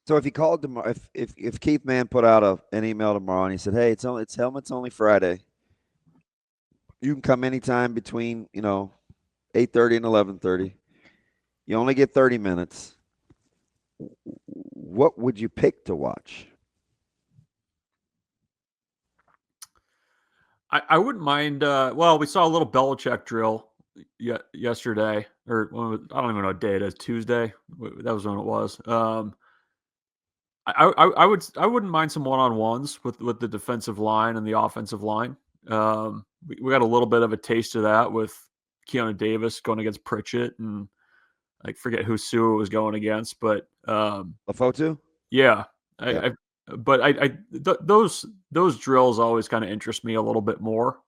So if he called tomorrow, if Keith Mann put out an email tomorrow and he said, "Hey, it's helmets only Friday. You can come anytime between 8:30 and 11:30. You only get 30 minutes. What would you pick to watch?" I wouldn't mind. Well, we saw a little Belichick drill yesterday, or I don't even know what day it is. Tuesday. That was when it was. I wouldn't mind some one-on-ones with the defensive line and the offensive line. We got a little bit of a taste of that with Keanu Davis going against Pritchett, and I forget who Sue was going against, but Lafotu? yeah, Yeah. those drills always kind of interest me a little bit more,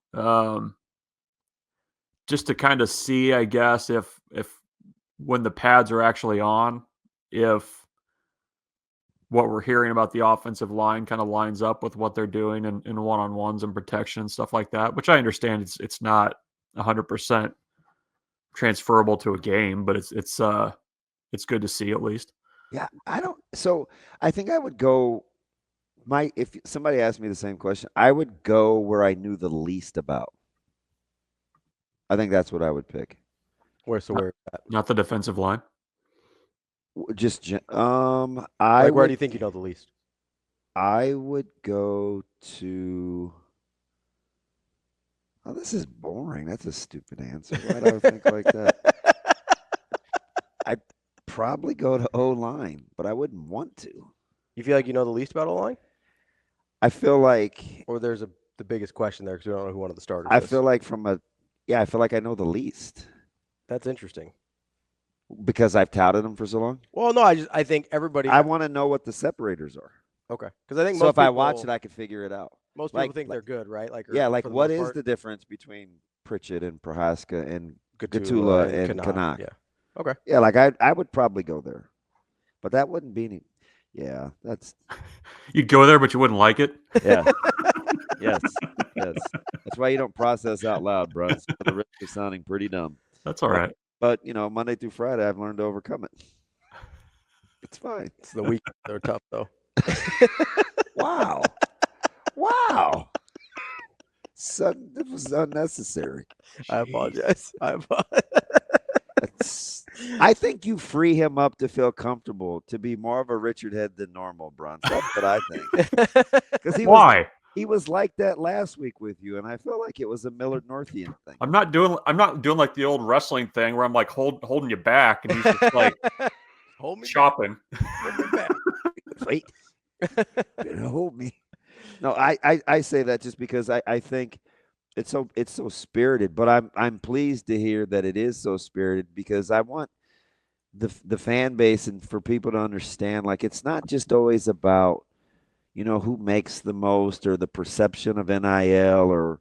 just to kind of see, I guess, if when the pads are actually on, if what we're hearing about the offensive line kind of lines up with what they're doing in one-on-ones and protection and stuff like that, which I understand it's not 100% transferable to a game, but it's good to see at least. Yeah, I think I would go if somebody asked me the same question, I would go where I knew the least about. I think that's what I would pick. Not, not the defensive line. Just where do you think you know the least? I would go to. Oh, this is boring. That's a stupid answer. Why do I think like that? I'd probably go to O-line, but I wouldn't want to. You feel like you know the least about O-line? I feel like, or there's the biggest question there because we don't know who one of the starters I is. feel like I feel like I know the least. That's interesting. Because I've touted them for so long? Well, no, I think everybody. I want to know what the separators are. Okay. Because I think so if I watch it, I could figure it out. Most people think they're good, right? What is the difference between Pritchett and Prohaska and Gatula and Kanak? Yeah. Okay. Yeah, I would probably go there. But that wouldn't be any. Yeah, that's. You'd go there, but you wouldn't like it? Yeah. Yes. That's why you don't process out loud, bro. It's the risk of sounding pretty dumb. That's all right. But, Monday through Friday, I've learned to overcome it. It's fine. It's the week. They're tough, though. Wow. It was unnecessary. I apologize. I think you free him up to feel comfortable, to be more of a Richard Head than normal, Bruntz. That's what I think. Why? He was like that last week with you, and I feel like it was a Millard Northian thing. I'm not doing like the old wrestling thing where I'm like holding you back, and he's just like chopping. Hold me back. Wait, hold me. No, I say that just because I think it's so spirited, but I'm pleased to hear that it is so spirited because I want the fan base and for people to understand, like, it's not just always about who makes the most or the perception of NIL or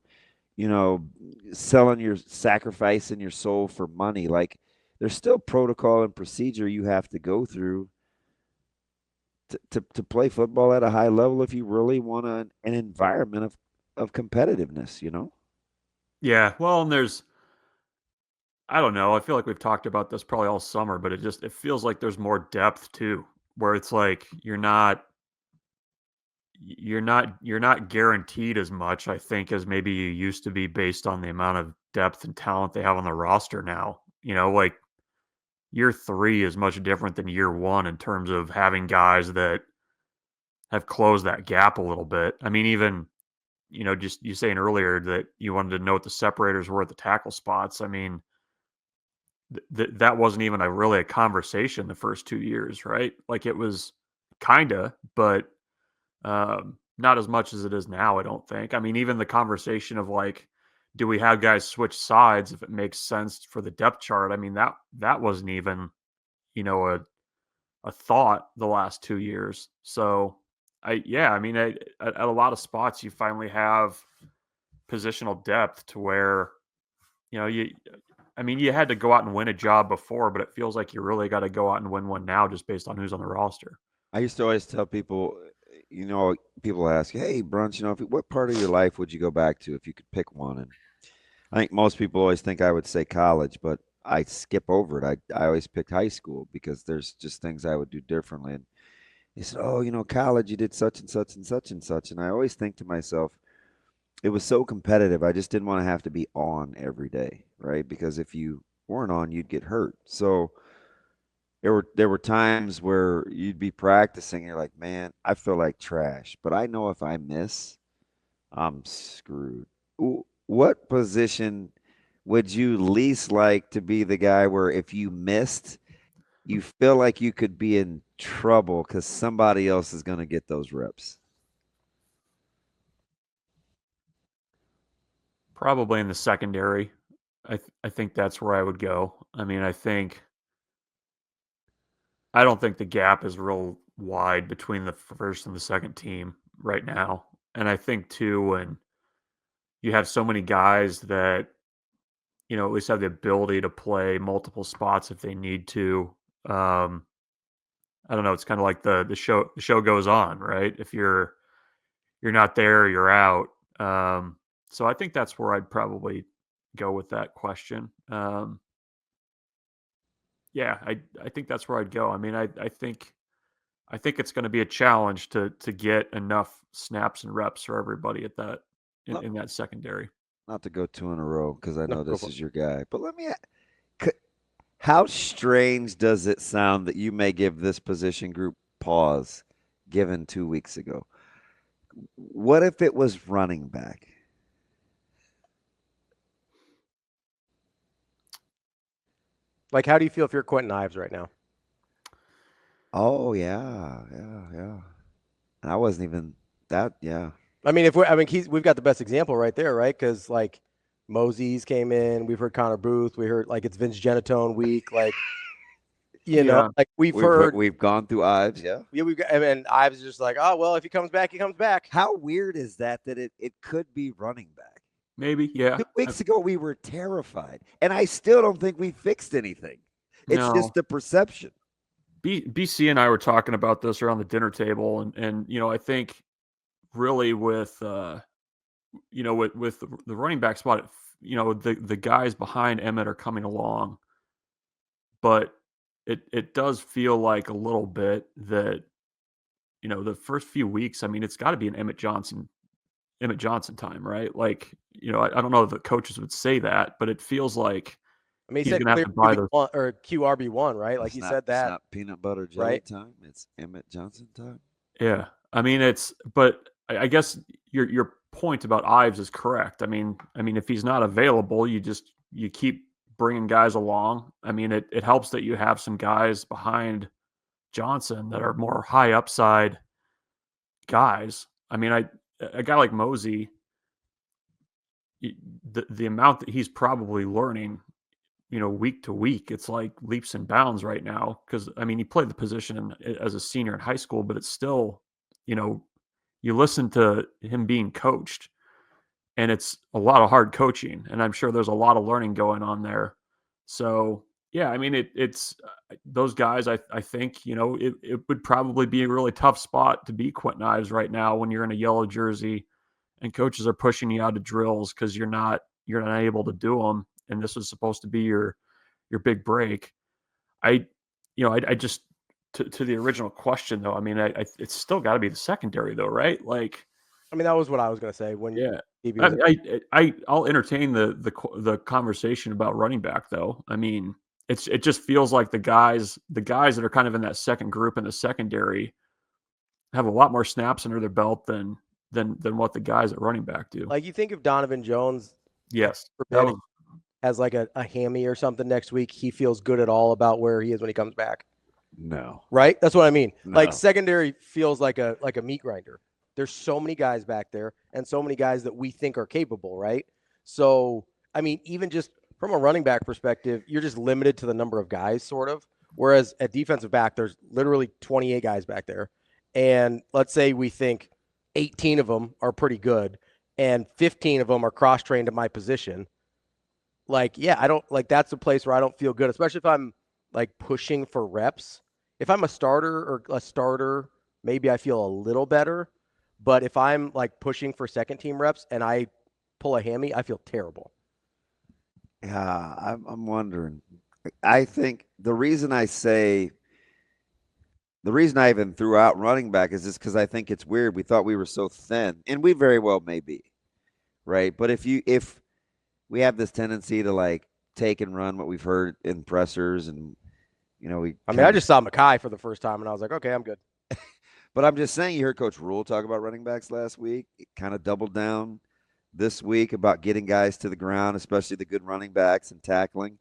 sacrificing your soul for money. Like, there's still protocol and procedure you have to go through to play football at a high level if you really want an environment of competitiveness, Yeah, well, and I don't know, I feel like we've talked about this probably all summer, but it feels like there's more depth too, where it's like you're not guaranteed as much, I think, as maybe you used to be based on the amount of depth and talent they have on the roster now. Like year 3 is much different than year 1 in terms of having guys that have closed that gap a little bit. I mean, even, just you saying earlier that you wanted to know what the separators were at the tackle spots. I mean, that wasn't even really a conversation the first 2 years, right? Like it was kinda, but not as much as it is now, I don't think. I mean, even the conversation of like, do we have guys switch sides if it makes sense for the depth chart? I mean, that wasn't even, a thought the last 2 years. So I mean, at a lot of spots, you finally have positional depth to where, you had to go out and win a job before, but it feels like you really got to go out and win one now just based on who's on the roster. I used to always tell people, people ask, "Hey, Bruntz, what part of your life would you go back to if you could pick one?" And I think most people always think I would say college, but I skip over it. I always picked high school because there's just things I would do differently. He said, "Oh, college, you did such and such and such and such." And I always think to myself, it was so competitive. I just didn't want to have to be on every day, right? Because if you weren't on, you'd get hurt. So there were times where you'd be practicing, you're like, "Man, I feel like trash." But I know if I miss, I'm screwed. What position would you least like to be the guy where if you missed, you feel like you could be in trouble because somebody else is going to get those reps? Probably in the secondary. I think that's where I would go. I mean, I don't think the gap is real wide between the first and the second team right now. And I think too, when you have so many guys that, at least have the ability to play multiple spots if they need to. Um, I don't know. It's kind of like the show goes on, right? If you're not there, you're out. So I think that's where I'd probably go with that question. Yeah, I think that's where I'd go. I mean, I think it's going to be a challenge to get enough snaps and reps for everybody at that Not, in that secondary. not to go two in a row because I No, know go this for it. is your guy, but how strange does it sound that you may give this position group pause given 2 weeks ago? What if it was running back? Like, how do you feel if you're Quentin Ives right now? Oh yeah, yeah, yeah. And I wasn't even that. Yeah, I mean, we've got the best example right there, right? Because like Mosey's came in, we've heard Connor Booth, we heard like it's Vince Genatone week, like Yeah, like we've we've heard, we've gone through Ives. Yeah. yeah, we've got, and Ives is just like, oh well, if he comes back, he comes back. How weird is that it could be running back? maybe. Yeah. 2 weeks ago we were terrified, and I still don't think we fixed anything. It's No. just the perception. BC and I were talking about this around the dinner table, and I think really with with the running back spot, the guys behind Emmett are coming along, but it does feel like a little bit that the first few weeks. I mean, it's got to be an Emmett Johnson time, right? Like, I don't know if the coaches would say that, but it feels like I mean, he he's said gonna have clear to buy those. QB1 or QRB1, right? Like It's he not said it's that, not peanut butter jelly right? time. It's Emmett Johnson time. Yeah, I mean, but I guess your point about Ives is correct. I mean, if he's not available, you keep bringing guys along. I mean, it helps that you have some guys behind Johnson that are more high upside guys. I mean, a guy like Mosey, the amount that he's probably learning, week to week, it's like leaps and bounds right now. Because I mean, he played the position as a senior in high school, but it's still, you know, you listen to him being coached, and it's a lot of hard coaching, and I'm sure there's a lot of learning going on there. So yeah, I mean, it's those guys. I think it would probably be a really tough spot to be Quentin Ives right now when you're in a yellow jersey and coaches are pushing you out of drills because you're not able to do them, and this was supposed to be your big break. I I just to the original question though. I mean, it's still got to be the secondary though, right? Like, I mean, that was what I was gonna say when yeah. DB I was. mean, I'll entertain the conversation about running back though. I mean, it just feels like the guys that are kind of in that second group in the secondary have a lot more snaps under their belt than what the guys at running back do. Like you think if Donovan Jones, God Yes, that forbid, was has like a hammy or something next week, he feels good at all about where he is when he comes back. No, Right? That's what I mean. Like no. secondary feels like a meat grinder. There's so many guys back there and so many guys that we think are capable, right? So, I mean, even just from a running back perspective, you're just limited to the number of guys sort of. Whereas at defensive back, there's literally 28 guys back there. And let's say we think 18 of them are pretty good and 15 of them are cross-trained at my position. Like, yeah, I don't like that's a place where I don't feel good, especially if I'm like pushing for reps. If I'm a starter, maybe I feel a little better. But if I'm like pushing for second team reps and I pull a hammy, I feel terrible. Yeah, I'm wondering. I think the reason I say The reason I even threw out running back is just because I think it's weird. We thought we were so thin, and we very well may be, right? But if we have this tendency to like take and run what we've heard in pressers, and I just saw Mackay for the first time, and I was like, okay, I'm good. But I'm just saying, you heard Coach Rule talk about running backs last week. It kind of doubled down this week about getting guys to the ground, especially the good running backs and tackling.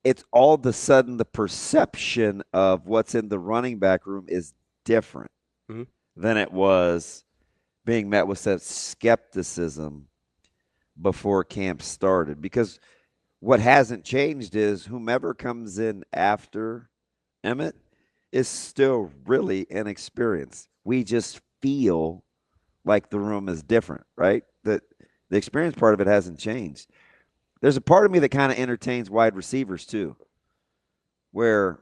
It's all of a sudden the perception of what's in the running back room is different than it was being met with that skepticism before camp started. Because what hasn't changed is whomever comes in after Emmett is still really inexperienced. We just feel like the room is different, right? The experience part of it hasn't changed. There's a part of me that kind of entertains wide receivers too, where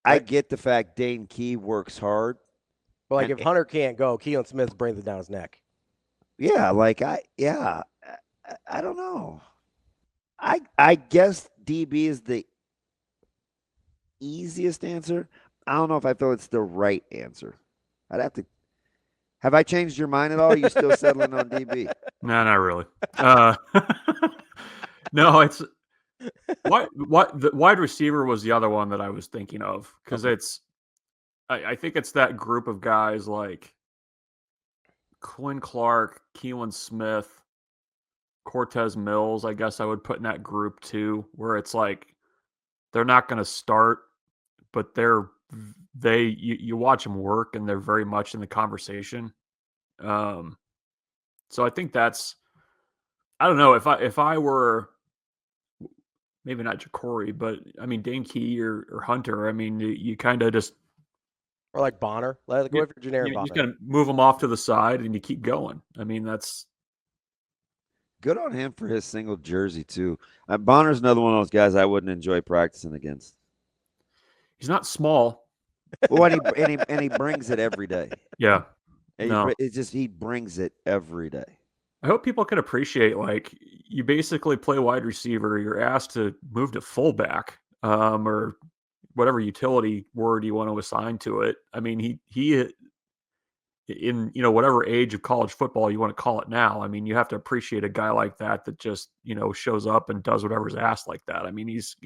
I get the fact Dane Key works hard. But like if Hunter can't go, Keelan Smith brings it down his neck. Yeah, I don't know. I guess DB is the easiest answer. I don't know if I feel it's the right answer. I'd have to. Have I changed your mind at all? Or are you still settling on DB? No, not really. No, it's the wide receiver was the other one that I was thinking of because I think it's that group of guys like Quinn Clark, Keelan Smith, Cortez Mills. I guess I would put in that group too, where it's like they're not going to start, but you watch them work and they're very much in the conversation. So I think that's, I don't know, if I were maybe not Jacory, but I mean Dane Key or Hunter, I mean you kind of just, or like Bonner, like go for Janair Bonner. You just kind of move them off to the side and you keep going. I mean that's good on him for his single jersey too. Bonner's another one of those guys I wouldn't enjoy practicing against. He's not small. Well, and he brings it every day. Yeah. It's just he brings it every day. I hope people can appreciate, like, you basically play wide receiver, you're asked to move to fullback, or whatever utility word you want to assign to it. I mean, he in whatever age of college football you want to call it now. I mean, you have to appreciate a guy like that just shows up and does whatever's asked like that. I mean, he's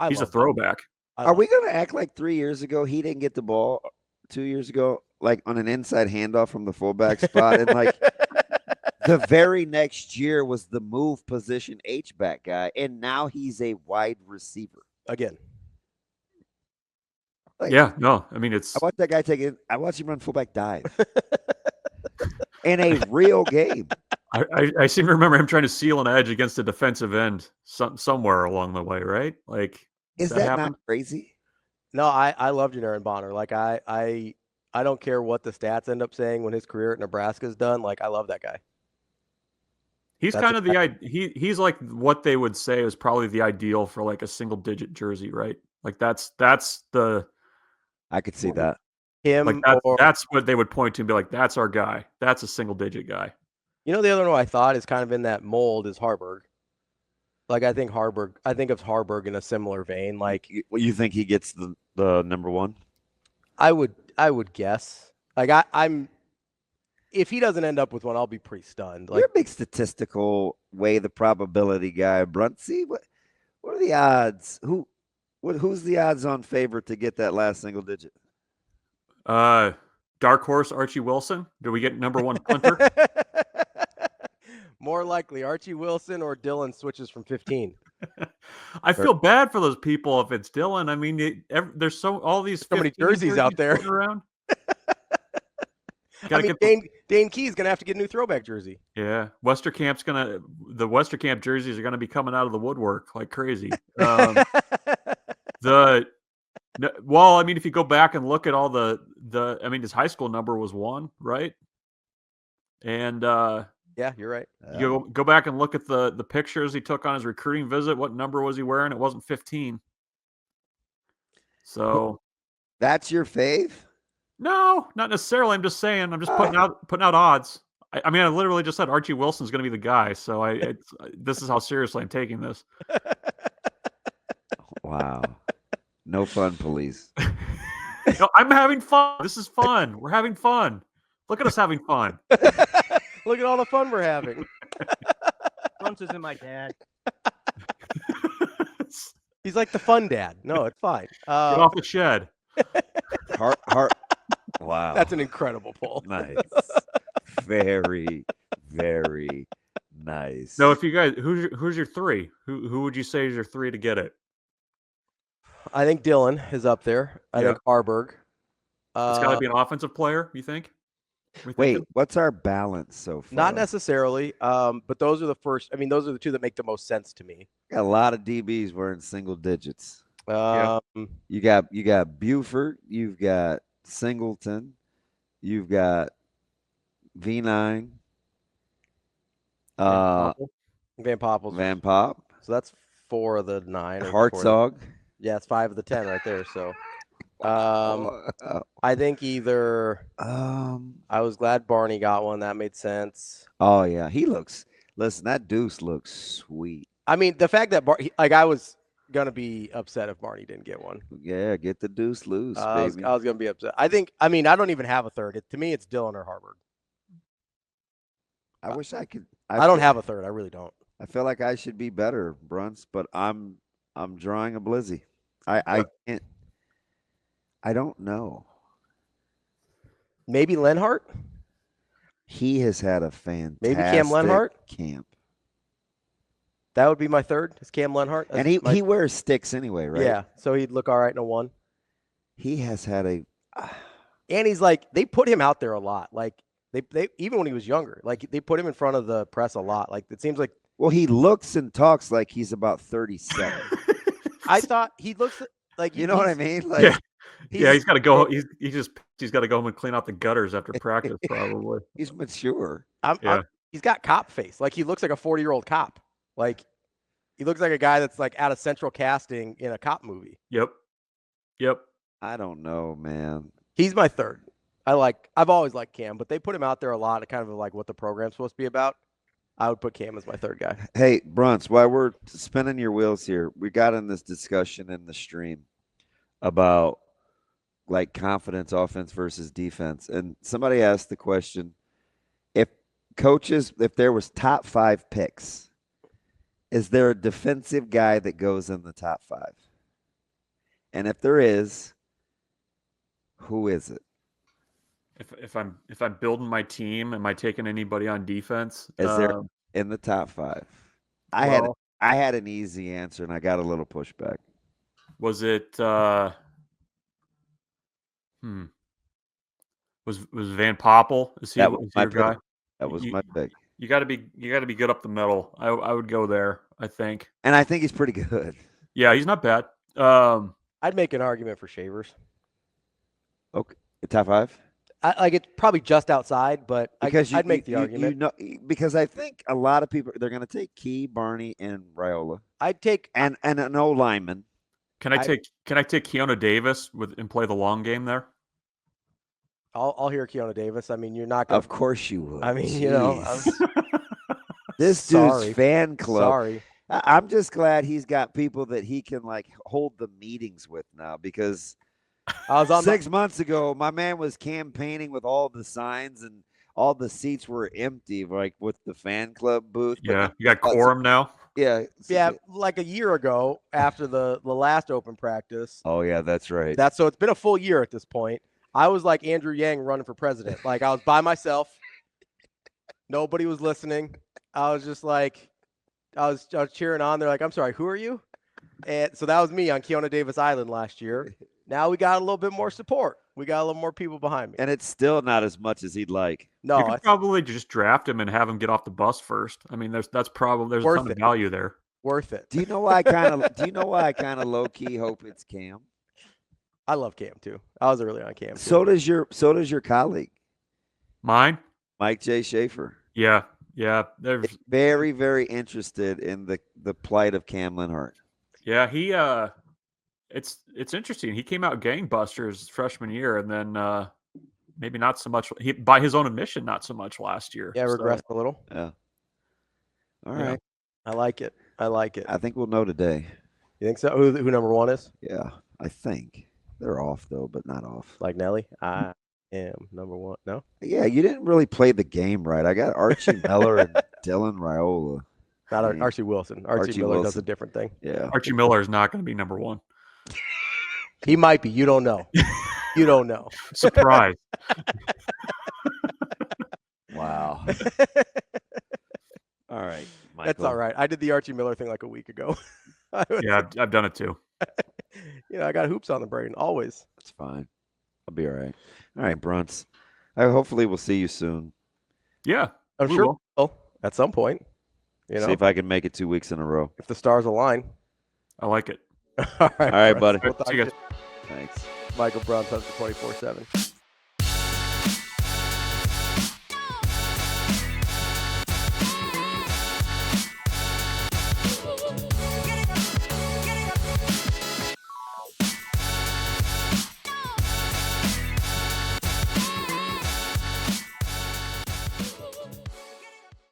a throwback. Are we going to act like 3 years ago he didn't get the ball 2 years ago, like on an inside handoff from the fullback spot, and like the very next year was the move position H-back guy, and now he's a wide receiver again? Like, yeah, no, I mean I watched that guy take it. I watched him run fullback dive in a real game. I seem to remember him trying to seal an edge against a defensive end somewhere along the way, right? Like, is that not crazy? No, I love Janair Bonner. Like I don't care what the stats end up saying when his career at Nebraska is done. Like I love that guy. He's kind of he's like what they would say is probably the ideal for like a single digit jersey, right? Like that's the. I could see that. Him, like that's what they would point to and be like, that's our guy. That's a single digit guy. The other one I thought is kind of in that mold is Harburg. Like I think of Harburg in a similar vein. Like you think he gets the number one? I would guess. Like I'm if he doesn't end up with one, I'll be pretty stunned. Like you're a big statistical weigh the probability guy, Bruntz. What are the odds? Who's the odds on favorite to get that last single digit? Dark horse Archie Wilson. Do we get number one punter? More likely Archie Wilson or Dylan switches from 15. I feel bad for those people if it's Dylan. I mean, there's all these so many jerseys out there around. Dane Key's gonna have to get a new throwback jersey. Yeah, the Westerkamp jerseys are gonna be coming out of the woodwork like crazy. Well, I mean, if you go back and look at all I mean, his high school number was 1, right? And yeah, you're right. You go back and look at the pictures he took on his recruiting visit. What number was he wearing? It wasn't 15. So that's your fave? No, not necessarily. I'm just saying. I'm just putting out odds. I mean, I literally just said Archie Wilson's going to be the guy. So this is how seriously I'm taking this. Wow. No fun, police. No, I'm having fun. This is fun. We're having fun. Look at us having fun. Look at all the fun we're having. Bruntz isn't my dad. He's like the fun dad. No, it's fine. Get off the shed. Heart. Wow. That's an incredible pull. Nice. Very, very nice. No, if you guys, who's your three? Who would you say is your three to get it? I think Dylan is up there. I think Harburg. It's got to be an offensive player, you think? Wait, what's our balance so far? Not necessarily, but those are the first. I mean, those are the two that make the most sense to me. Got a lot of DBs wearing single digits. Yeah. You got Buford, you've got Singleton, you've got V9, Van Poppel's. Van Pop. So that's 4 of the 9. Hartzog. Yeah, it's 5 of the 10 right there. So, I think either. I was glad Barney got one. That made sense. Oh yeah, listen, that Deuce looks sweet. I mean, the fact that I was gonna be upset if Barney didn't get one. Yeah, get the Deuce loose, I was baby. gonna be upset. I don't even have a third. To me, it's Dylan or Harburg. I wish I could. I don't have a third. I really don't. I feel like I should be better, Bruntz, but I'm drawing a blizzy. I can't. I don't know. Maybe Lenhart. He has had a fantastic Maybe Cam Lenhart camp. That would be my third. Is Cam Lenhart? And he wears sticks anyway, right? Yeah, so he'd look all right in a 1. He has had a. And he's like, they put him out there a lot. Like they even when he was younger, like they put him in front of the press a lot. Like it seems like. Well, he looks and talks like he's about 37. I thought he looks like you know what I mean? Like, he's got to go. He's got to go home and clean out the gutters after practice. Probably. He's mature. He's got cop face. Like he looks like a 40-year-old cop. Like he looks like a guy that's like out of central casting in a cop movie. Yep. I don't know, man. He's my third. I've always liked Cam, but they put him out there a lot to kind of like what the program's supposed to be about. I would put Cam as my third guy. Hey, Bruntz, while we're spinning your wheels here, we got in this discussion in the stream about like confidence, offense versus defense. And somebody asked the question, if there was top 5 picks, is there a defensive guy that goes in the top 5? And if there is, who is it? If I'm building my team, am I taking anybody on defense? Is there in the top 5? I had an easy answer and I got a little pushback. Was it was Van Poppel? Is he your guy? That was my pick. You got to be good up the middle. I would go there, I think. And I think he's pretty good. Yeah, he's not bad. I'd make an argument for Shavers. Okay, top 5. It's probably just outside, but I'd make the argument. Because I think a lot of people they're going to take Key, Barney, and Raiola. I'd take and an O lineman. Can I take Keona Davis and play the long game there? I'll hear Keona Davis. I mean, you're not going to. Of course you would. I mean, you know. This dude's fan club. Sorry. I'm just glad he's got people that he can like hold the meetings with now because I was on 6 months ago, my man was campaigning with all the signs and all the seats were empty, like with the fan club booth. Yeah, you got quorum now. Yeah. Like a year ago after the last open practice. Oh yeah, that's right. So it's been a full year at this point. I was like Andrew Yang running for president. Like I was by myself. Nobody was listening. I was just like, I was cheering on. They're like, I'm sorry, who are you? And so that was me on Keona Davis Island last year. Now we got a little bit more support. We got a little more people behind me. And it's still not as much as he'd like. No, you could probably just draft him and have him get off the bus first. I mean, there's a ton of value there. Worth it. Do you know why I kind of low key hope it's Cam? I love Cam too. I was early on Cam too. So does your colleague. Mine? Mike J. Schaefer. Yeah. They're very, very interested in the plight of Cam Lenhart. Yeah, he it's interesting. He came out gangbusters freshman year, and then maybe not so much. He, by his own admission, not so much last year. Yeah, regressed a little. Yeah. All right. I like it. I think we'll know today. You think so? Who number 1 is? Yeah. I think they're off though, but not off. Like Nelly, I am number one. No, Yeah, you didn't really play the game right. I got Archie Miller and Dylan Raiola. not Dang. Archie Wilson. Archie Miller does a Wilson. different thing. Yeah. Archie Miller is not going to be number one. He might be. You don't know. You don't know. Surprise. Wow. All right, Michael. That's all right. I did the Archie Miller thing like a week ago. Yeah, I've done it too. I got hoops on the brain always. That's fine. I'll be all right. All right, Bruntz. Hopefully we'll see you soon. Yeah. I'm we sure will. we'll, at some point. See if I can make it 2 weeks in a row. if the stars align. I like it. All right, All right, buddy. We'll talk See you to guys. Thanks. Michael Bruntz, Husker247.